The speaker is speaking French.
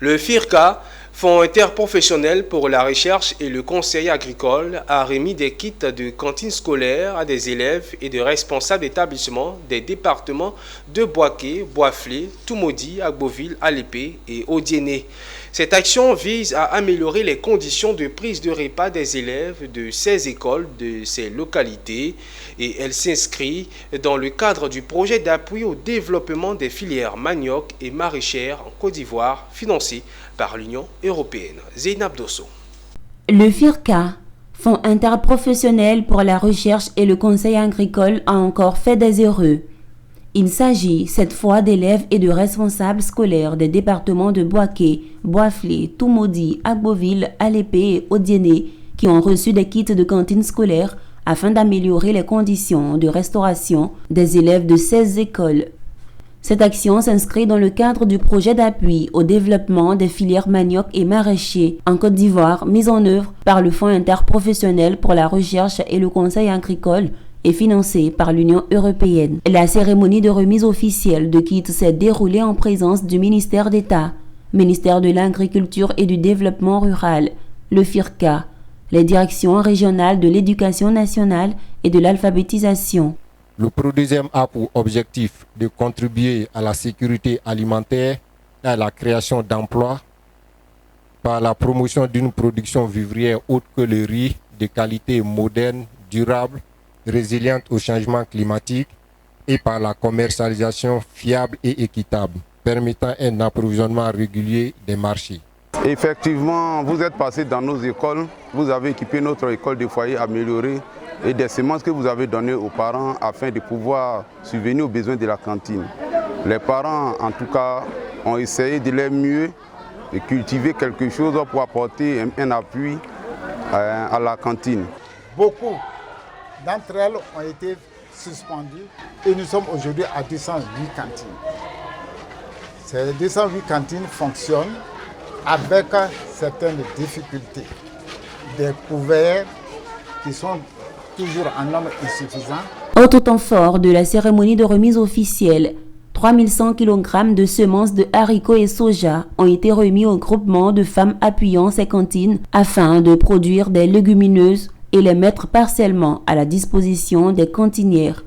Le FIRCA, Fonds interprofessionnel pour la recherche et le conseil agricole, a remis des kits de cantine scolaire à des élèves et de responsables d'établissements des départements de Bouaké, Boisflé, Toumaudi, Agboville, Alépé et Odiéné. Cette action vise à améliorer les conditions de prise de repas des élèves de ces écoles de ces localités et elle s'inscrit dans le cadre du projet d'appui au développement des filières manioc et maraîchères en Côte d'Ivoire financé par l'Union européenne. Zeynab Dosso. Le FIRCA, Fonds interprofessionnel pour la recherche et le conseil agricole, a encore fait des erreurs. Il s'agit cette fois d'élèves et de responsables scolaires des départements de Bouaké, Boisflé, Toumaudi, Agboville, Alépé et Odiéné qui ont reçu des kits de cantine scolaire afin d'améliorer les conditions de restauration des élèves de 16 écoles. Cette action s'inscrit dans le cadre du projet d'appui au développement des filières manioc et maraîchers en Côte d'Ivoire mis en œuvre par le Fonds interprofessionnel pour la recherche et le conseil agricole et financé par l'Union européenne. La cérémonie de remise officielle de kits s'est déroulée en présence du ministère d'État, ministère de l'Agriculture et du Développement rural, le FIRCA, les directions régionales de l'éducation nationale et de l'alphabétisation. Le PRODESEM a pour objectif de contribuer à la sécurité alimentaire et à la création d'emplois par la promotion d'une production vivrière autre que le riz, de qualité moderne, durable, résiliente au changement climatique et par la commercialisation fiable et équitable, permettant un approvisionnement régulier des marchés. Effectivement, vous êtes passé dans nos écoles, vous avez équipé notre école de foyer améliorée et des semences que vous avez données aux parents afin de pouvoir subvenir aux besoins de la cantine. Les parents, en tout cas, ont essayé de leur mieux de cultiver quelque chose pour apporter un appui à la cantine. Beaucoup d'entre elles ont été suspendues et nous sommes aujourd'hui à 208 cantines. Ces 208 cantines fonctionnent avec certaines difficultés. Des couverts qui sont toujours en nombre insuffisant. Autre temps fort de la cérémonie de remise officielle, 3100 kg de semences de haricots et soja ont été remis au groupement de femmes appuyant ces cantines afin de produire des légumineuses et les mettre partiellement à la disposition des cantinières.